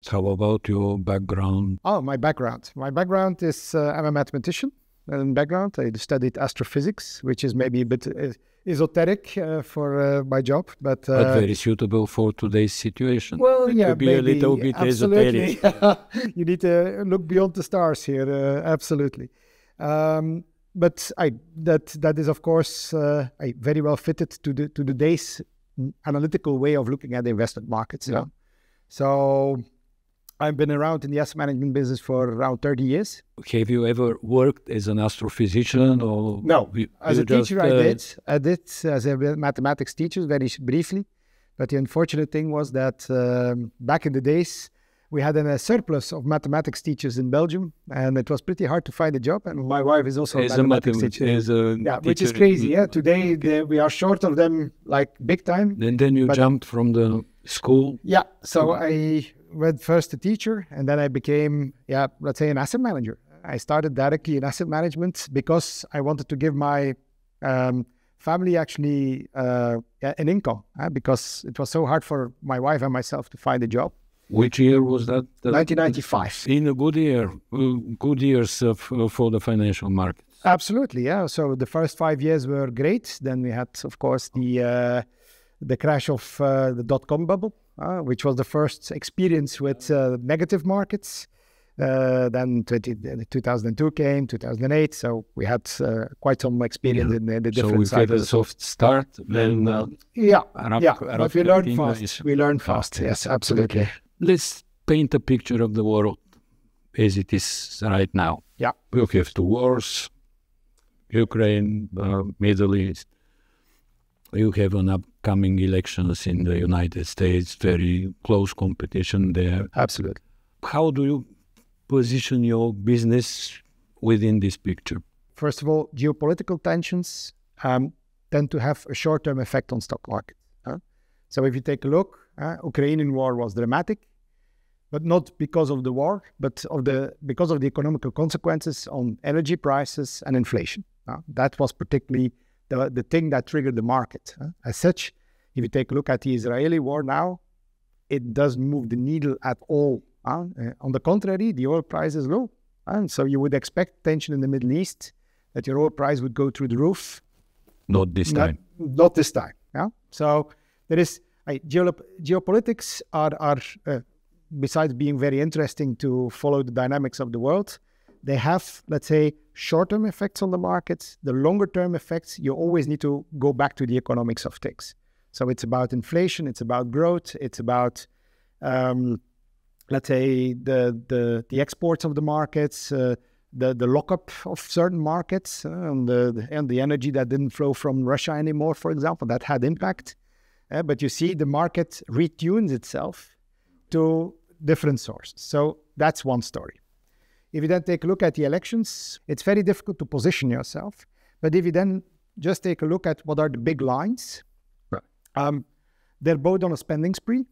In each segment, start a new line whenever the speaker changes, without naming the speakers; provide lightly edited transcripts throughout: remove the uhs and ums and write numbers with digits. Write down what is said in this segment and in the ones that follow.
How about your background?
Oh, my background. My background is I'm a mathematician in background. I studied astrophysics, which is maybe a bit esoteric for my job, but
very suitable for today's situation.
Well, yeah,
to be a little bit
absolutely.
esoteric.
You need to look beyond the stars here, absolutely. But that is, of course, very well fitted to the day's analytical way of looking at the investment markets.
Yeah.
So I've been around in the asset management business for around 30 years.
Have you ever worked as an astrophysician or?
No, as a teacher I did as a mathematics teacher very briefly. But the unfortunate thing was that back in the days, we had a surplus of mathematics teachers in Belgium, and it was pretty hard to find a job. And my wife is also a mathematics teacher. Which is crazy. Yeah, today we are short of them like big time.
And then you jumped from the school?
Yeah, so I went first a teacher, and then I became, let's say, an asset manager. I started directly in asset management because I wanted to give my family actually an income, because it was so hard for my wife and myself to find a job.
Which year was that?
1995.
In a good year, good years for the financial market.
Absolutely, yeah. So the first 5 years were great. Then we had, of course, the crash of the dot-com bubble, which was the first experience with negative markets. Then 2002 came, 2008. So we had quite some experience in the different
cycles. So we had a soft start, then
but we learned fast. We learned fast, yes, absolutely.
Let's paint a picture of the world as it is right now.
Yeah.
We have two wars, Ukraine, Middle East. You have an upcoming elections in the United States, very close competition there.
Absolutely.
How do you position your business within this picture?
First of all, geopolitical tensions tend to have a short-term effect on stock market. So if you take a look, Ukrainian war was dramatic, but not because of the war, but because of the economical consequences on energy prices and inflation. That was particularly the thing that triggered the market. As such, if you take a look at the Israeli war now, it doesn't move the needle at all. On the contrary, the oil price is low. And so you would expect tension in the Middle East, that your oil price would go through the roof.
Not this time.
Not this time. Yeah. So there is geopolitics are besides being very interesting to follow the dynamics of the world, they have, let's say, short-term effects on the markets. The longer-term effects, you always need to go back to the economics of things. So it's about inflation, it's about growth, it's about, let's say, the exports of the markets, the lockup of certain markets, and the energy that didn't flow from Russia anymore, for example, that had impact. But you see the market retunes itself to different sources. So that's one story. If you then take a look at the elections, it's very difficult to position yourself. But if you then just take a look at what are the big lines, right. They're both on a spending spree.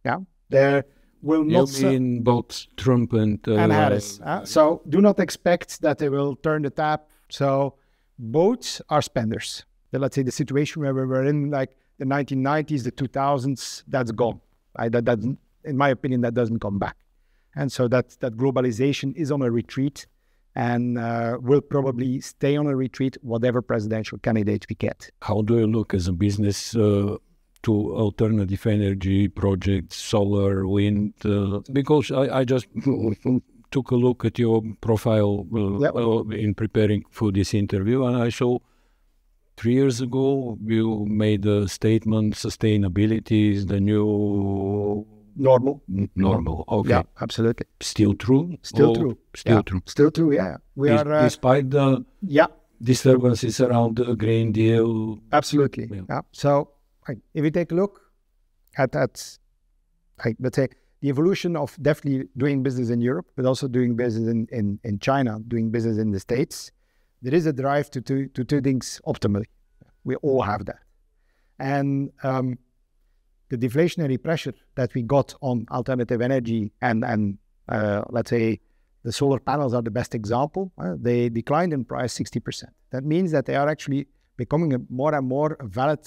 Yeah, there will not.
You mean both Trump and
Harris. So do not expect that they will turn the tap. So both are spenders. Let's say the situation where we were in, like the 1990s, the 2000s, that's gone. That in my opinion, that doesn't come back. And so that globalization is on a retreat and will probably stay on a retreat, whatever presidential candidate we get.
How do you look as a business to alternative energy projects, solar, wind? Because I just took a look at your profile in preparing for this interview, and I saw 3 years ago you made a statement, sustainability is the new normal. Okay.
Yeah, absolutely.
Still true?
Still true. Still true, yeah. We are
despite the disturbances around the Green Deal.
Absolutely. Yeah. So if you take a look at let's say the evolution of definitely doing business in Europe, but also doing business in China, doing business in the States, there is a drive to do things optimally. We all have that. And the deflationary pressure that we got on alternative energy and let's say the solar panels are the best example. They declined in price 60%. That means that they are actually becoming a more and more valid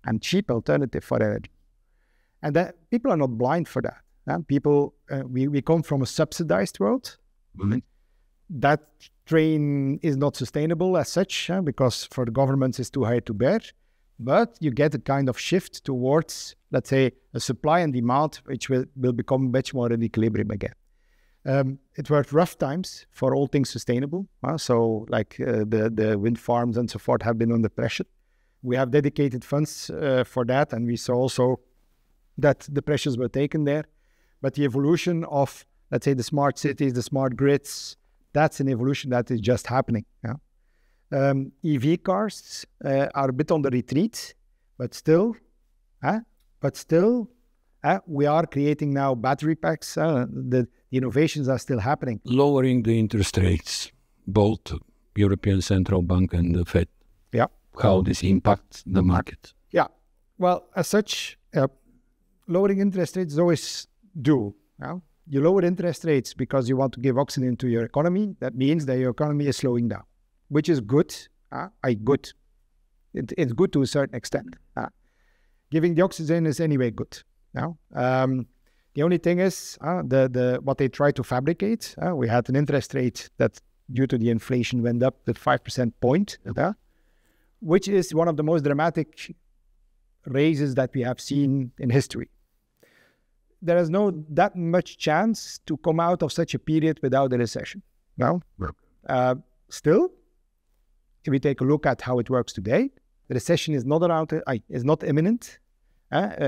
and cheap alternative for energy. And that people are not blind for that. People, we come from a subsidized world.
Mm-hmm.
That train is not sustainable as such, because for the governments it's too high to bear. But you get a kind of shift towards, let's say, a supply and demand, which will become much more in equilibrium again. It were rough times for all things sustainable. So like the wind farms and so forth have been under pressure. We have dedicated funds for that, and we saw also that the pressures were taken there. But the evolution of, let's say, the smart cities, the smart grids, that's an evolution that is just happening. EV cars are a bit on the retreat, but still, we are creating now battery packs. The innovations are still happening.
Lowering the interest rates, both European Central Bank and the Fed.
Yeah.
How this impacts the market?
Yeah. Well, as such, lowering interest rates is always dual. You lower interest rates because you want to give oxygen to your economy. That means that your economy is slowing down, which is good. Good. It's good to a certain extent. Giving the oxygen is anyway good. The only thing is what they try to fabricate. We had an interest rate that, due to the inflation, went up to 5% point, which is one of the most dramatic raises that we have seen in history. There is no that much chance to come out of such a period without a recession. Still, if we take a look at how it works today, the recession is not imminent.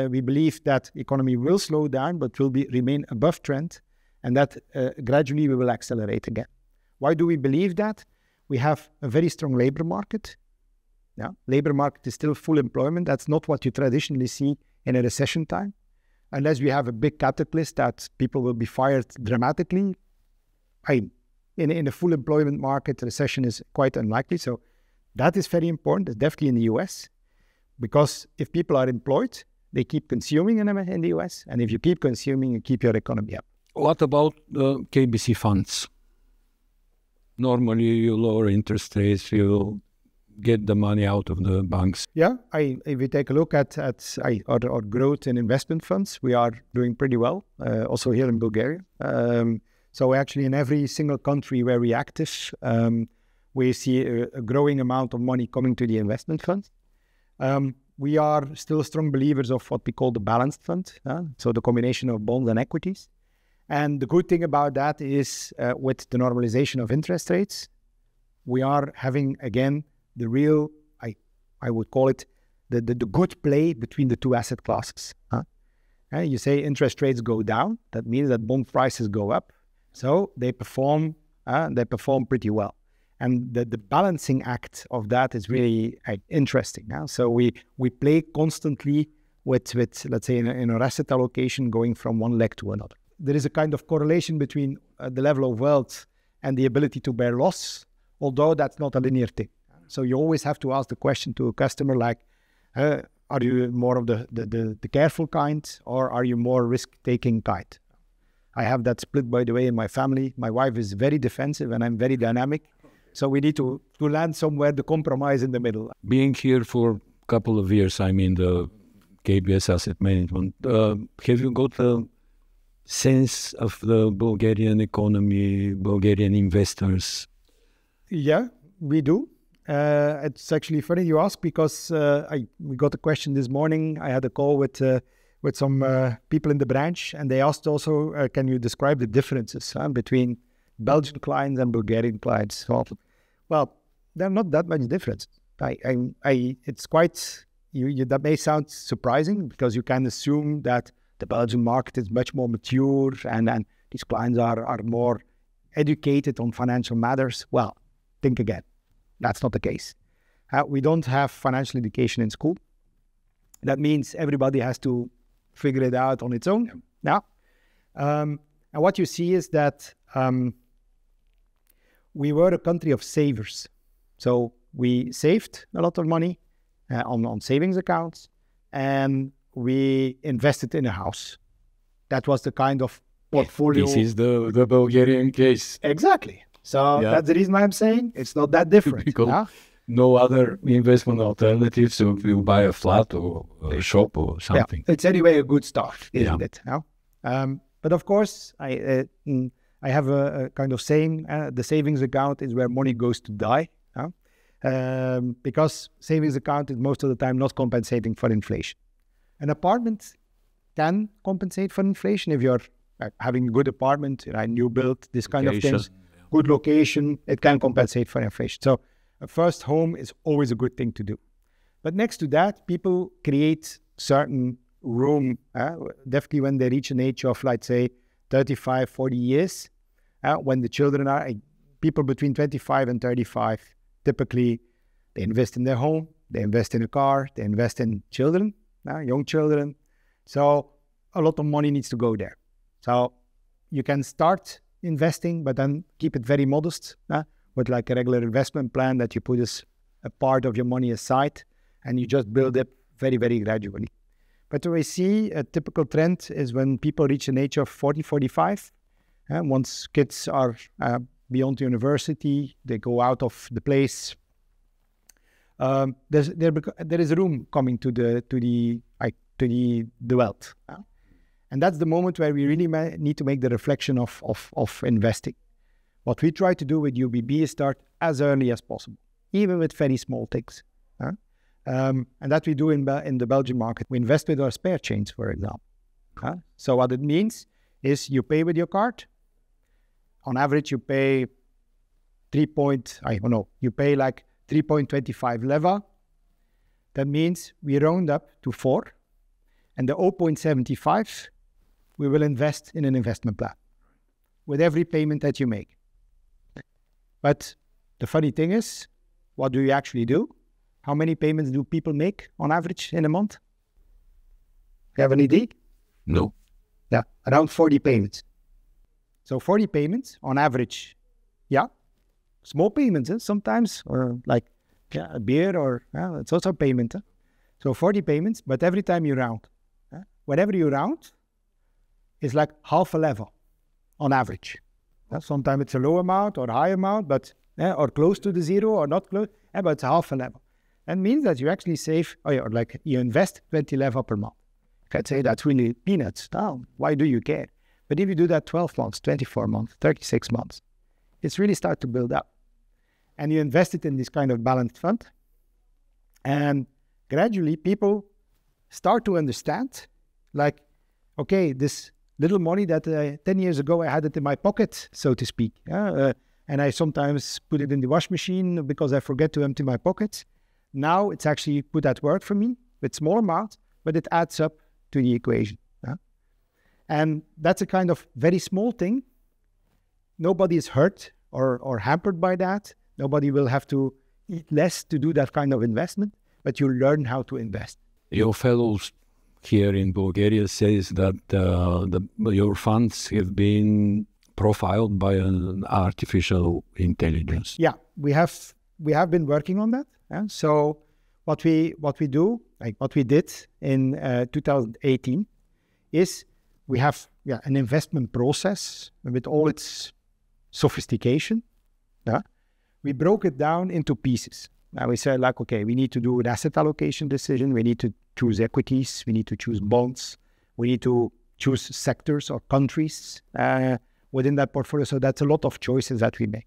We believe that the economy will slow down, but will remain above trend, and that gradually we will accelerate again. Why do we believe that? We have a very strong labor market. Labor market is still full employment. That's not what you traditionally see in a recession time. Unless we have a big catalyst that people will be fired dramatically. In a full employment market, recession is quite unlikely. So that is very important. It's definitely in the US. Because if people are employed, they keep consuming in the US. And if you keep consuming, you keep your economy up.
What about KBC funds? Normally, you lower interest rates, you get the money out of the banks.
Yeah, if we take a look at our growth in investment funds, we are doing pretty well, also here in Bulgaria. So actually in every single country where we're active, we see a growing amount of money coming to the investment funds. We are still strong believers of what we call the balanced fund, so the combination of bonds and equities. And the good thing about that is with the normalization of interest rates, we are having again the real, I would call it the good play between the two asset classes. You say interest rates go down, that means that bond prices go up, so they perform pretty well. And the balancing act of that is really interesting. So we play constantly with let's say in our asset allocation going from one leg to another. There is a kind of correlation between the level of wealth and the ability to bear loss, although that's not a linear thing. So you always have to ask the question to a customer like, are you more of the careful kind, or are you more risk-taking kind? I have that split, by the way, in my family. My wife is very defensive and I'm very dynamic. So we need to land somewhere, the compromise in the middle.
Being here for a couple of years, I mean the KBC Asset Management, have you got a sense of the Bulgarian economy, Bulgarian investors?
Yeah, we do. It's actually funny you ask, because we got a question this morning. I had a call with some people in the branch, and they asked also, can you describe the differences between Belgian clients and Bulgarian clients? Well, there are not that much difference. It's quite, that may sound surprising, because you can assume that the Belgian market is much more mature and these clients are more educated on financial matters. Well, think again. That's not the case. We don't have financial education in school. That means everybody has to figure it out on its own. Now, and what you see is that we were a country of savers. So we saved a lot of money on savings accounts, and we invested in a house. That was the kind of portfolio.
This is the Bulgarian case.
Exactly. So that's the reason why I'm saying it's not that different.
Because no other investment alternatives, so if you buy a flat or a shop or something.
It's anyway a good start, isn't it? But of course, I have a kind of saying, the savings account is where money goes to die. Because savings account is most of the time not compensating for inflation. An apartment can compensate for inflation if you're having a good apartment, new build, this kind of things, good location, it can compensate for inflation. So a first home is always a good thing to do. But next to that, people create certain room, definitely when they reach an age of, let's say, 35, 40 years, when the children are, people between 25 and 35, typically they invest in their home, they invest in a car, they invest in children, young children. So a lot of money needs to go there. So you can start investing, but then keep it very modest, with like a regular investment plan that you put as a part of your money aside, and you just build it very, very gradually. But what we see a typical trend is when people reach an age of 40, 45, once kids are beyond university, they go out of the place. There is room coming to the wealth, and that's the moment where we really need to make the reflection of investing. What we try to do with UBB is start as early as possible, even with very small things, and that we do in the Belgian market. We invest with our spare change, for example. So what it means is you pay with your card. On average, you pay you pay like 3.25 leva. That means we round up to 4, and the 0.75 we will invest in an investment plan with every payment that you make. But the funny thing is, what do you actually do? How many payments do people make on average in a month? You have any idea?
No.
Yeah, around 40 payments. So 40 payments on average. Yeah, small payments sometimes, or like a beer, or it's also a payment. So 40 payments, but every time you round. Whenever you round, it's like half a level on average. Sometimes it's a low amount or high amount, but or close to the zero or not close, but it's half a level. That means that you actually save, or like you invest 20 leva per month. You can say that's really peanuts. Oh, why do you care? But if you do that 12 months, 24 months, 36 months, it's really start to build up. And you invest it in this kind of balanced fund. And gradually people start to understand, like, okay, this little money that 10 years ago I had it in my pocket, so to speak. And I sometimes put it in the wash machine because I forget to empty my pockets. Now it's actually put at work for me with small amounts, but it adds up to the equation. And that's a kind of very small thing. Nobody is hurt or hampered by that. Nobody will have to eat less to do that kind of investment, but you learn how to invest.
Your fellows here in Bulgaria says that your funds have been profiled by an artificial intelligence.
Yeah, we have been working on that. So what we do, like what we did in 2018, is we have an investment process with all its sophistication. We broke it down into pieces. We said, like, okay, we need to do an asset allocation decision. We need to choose equities. We need to choose bonds. We need to choose sectors or countries within that portfolio. So that's a lot of choices that we make.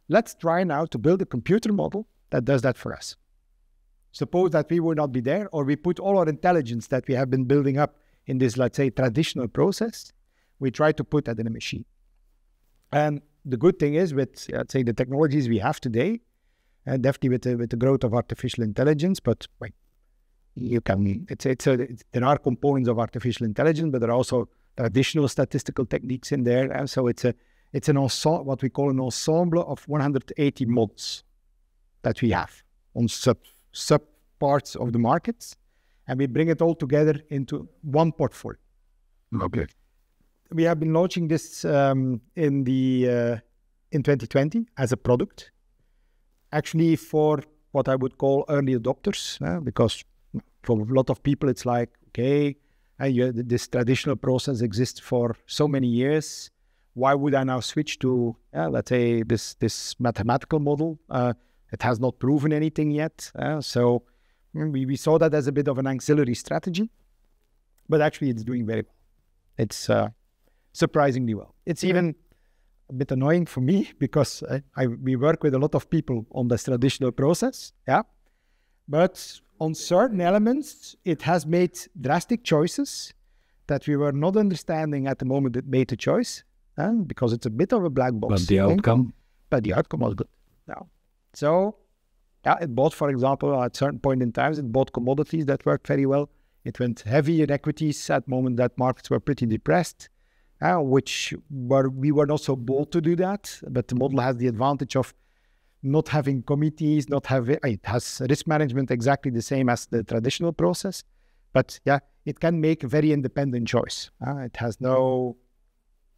Let's try now to build a computer model that does that for us. Suppose that we would not be there, or we put all our intelligence that we have been building up in this, let's say, traditional process, we try to put that in a machine. And the good thing is with, let's say, the technologies we have today, and definitely with the growth of artificial intelligence, but you can, there are components of artificial intelligence, but there are also traditional statistical techniques in there. And so it's an ensemble, what we call an ensemble of 180 models that we have on sub parts of the markets, and we bring it all together into one portfolio.
Okay.
We have been launching this in 2020 as a product, actually for what I would call early adopters, because for a lot of people it's like, okay, this traditional process exists for so many years. Why would I now switch to, let's say, this mathematical model? It has not proven anything yet. So we saw that as a bit of an auxiliary strategy, but actually it's doing very well. surprisingly well. It's even a bit annoying for me because we work with a lot of people on this traditional process, but on certain elements, it has made drastic choices that we were not understanding at the moment it made the choice, because it's a bit of a black box.
But the outcome?
But the outcome was good. So, it bought, for example, at certain point in times, it bought commodities that worked very well. It went heavy in equities at the moment that markets were pretty depressed, we were not so bold to do that. But the model has the advantage of not having committees, it has risk management exactly the same as the traditional process. But it can make a very independent choice. It has no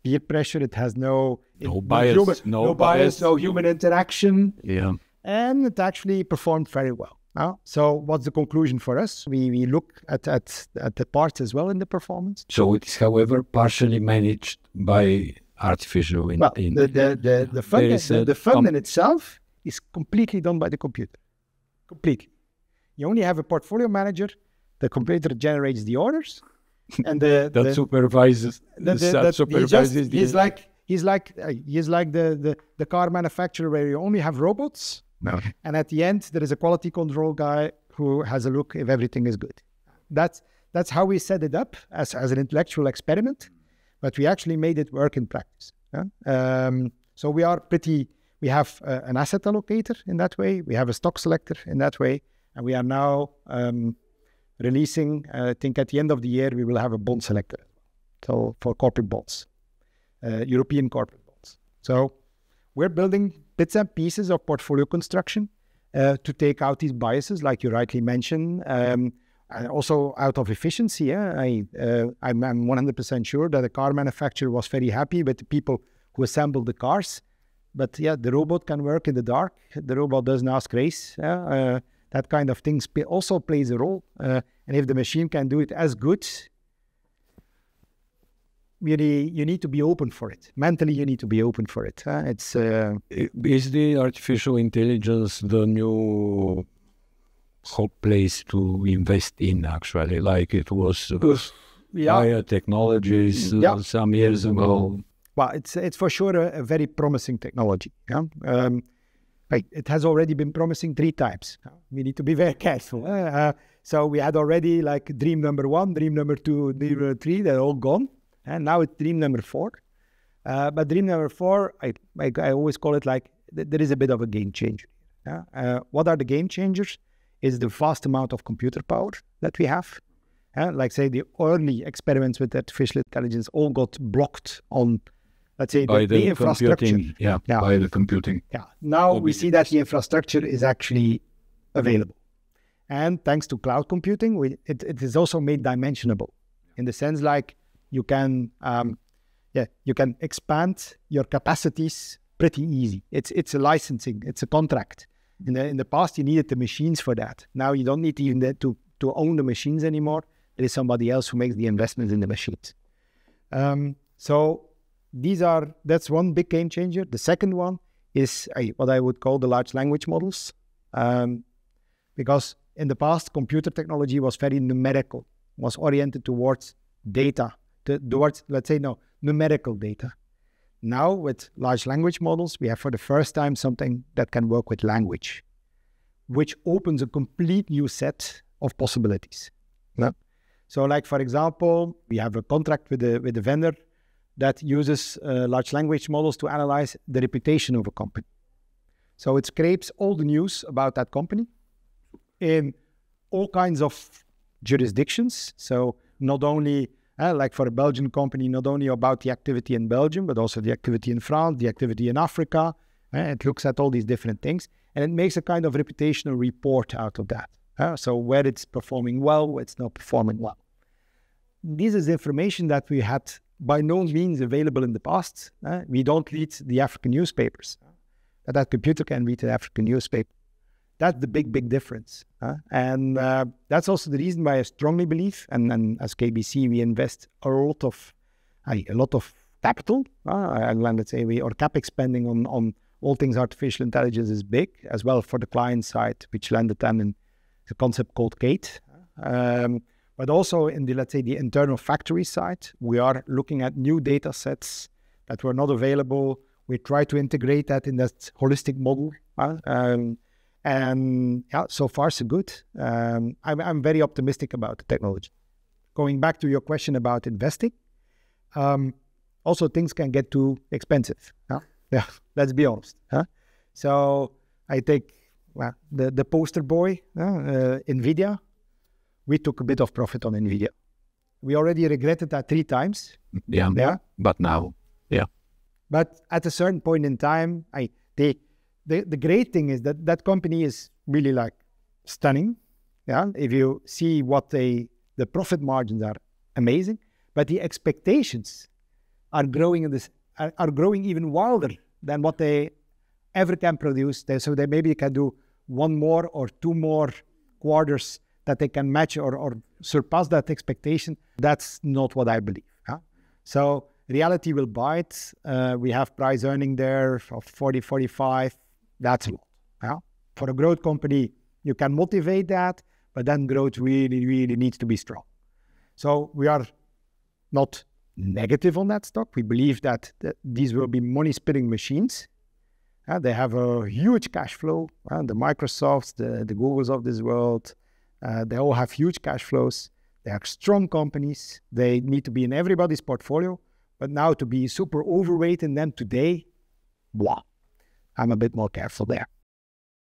peer pressure, it has no bias, no human interaction.
Yeah.
And it actually performed very well. So what's the conclusion for us? We look at the parts as well in the performance.
So it is, however, partially managed by artificial intelligence.
The fund in itself is completely done by the computer. Completely. You only have a portfolio manager. The computer generates the orders, and
that supervises.
He's like the car manufacturer where you only have robots.
No.
And at the end, there is a quality control guy who has a look if everything is good. That's how we set it up as an intellectual experiment, but we actually made it work in practice. So we have an asset allocator in that way, we have a stock selector in that way, and we are now releasing, I think at the end of the year, we will have a bond selector. So for corporate bonds, European corporate bonds. So we're building bits and pieces of portfolio construction to take out these biases, like you rightly mentioned, and also out of efficiency. I'm 100% sure that the car manufacturer was very happy with the people who assembled the cars. But the robot can work in the dark. The robot doesn't ask race. That kind of thing also plays a role. And if the machine can do it as good, really, you need to be open for it. Mentally, you need to be open for it.
Is the artificial intelligence the new hot place to invest in, actually, like it was biotechnologies some years ago?
Well, it's for sure a very promising technology. It has already been promising 3 times. We need to be very careful. So we had already like dream number 1, dream number 2, dream number 3, they're all gone. And now it's dream number 4. But dream number 4, I always call it like there is a bit of a game changer. What are the game changers? Is the vast amount of computer power that we have. Like say the early experiments with artificial intelligence all got blocked on, let's say, the infrastructure.
By the computing.
Now we see that the infrastructure is actually available. And thanks to cloud computing, it is also made dimensionable in the sense like you can expand your capacities pretty easy. It's a licensing, it's a contract. In the past, you needed the machines for that. Now you don't need even to own the machines anymore. There is somebody else who makes the investments in the machines. So that's one big game changer. The second one is what I would call the large language models. Because in the past, computer technology was very numerical, was oriented towards data, numerical data. Now with large language models, we have for the first time something that can work with language, which opens a complete new set of possibilities. So like, for example, we have a contract with a vendor that uses large language models to analyze the reputation of a company. So it scrapes all the news about that company in all kinds of jurisdictions. So not only, like for a Belgian company, not only about the activity in Belgium, but also the activity in France, the activity in Africa. It looks at all these different things, and it makes a kind of reputational report out of that. So where it's performing well, where it's not performing well. This is information that we had by no means available in the past. We don't read the African newspapers. But that computer can read the African newspaper. That's the big difference. And that's also the reason why I strongly believe, and as KBC, we invest a lot of capital. Let's say our CapEx spending on all things artificial intelligence is big, as well for the client side, which landed then in the concept called Kate. But also in the, let's say, the internal factory side, we are looking at new data sets that were not available. We try to integrate that in that holistic model. And yeah, so far so good. I'm very optimistic about the technology. Going back to your question about investing, also things can get too expensive. Yeah, let's be honest. So I take the poster boy, NVIDIA. We took a bit of profit on NVIDIA. We already regretted that 3 times.
Yeah. But now, yeah.
But at a certain point in time, the great thing is that that company is really like stunning. Yeah, if you see what the profit margins are amazing, but the expectations are growing are growing even wilder than what they ever can produce. So they maybe can do 1 more or 2 more quarters that they can match or surpass that expectation. That's not what I believe. So reality will bite. We have price earning there of 40, 45. That's a lot. For a growth company, you can motivate that, but then growth really, really needs to be strong. So we are not negative on that stock. We believe that these will be money-spinning machines. They have a huge cash flow. The Microsofts, the Googles of this world, they all have huge cash flows. They are strong companies. They need to be in everybody's portfolio. But now to be super overweight in them today, I'm a bit more careful there.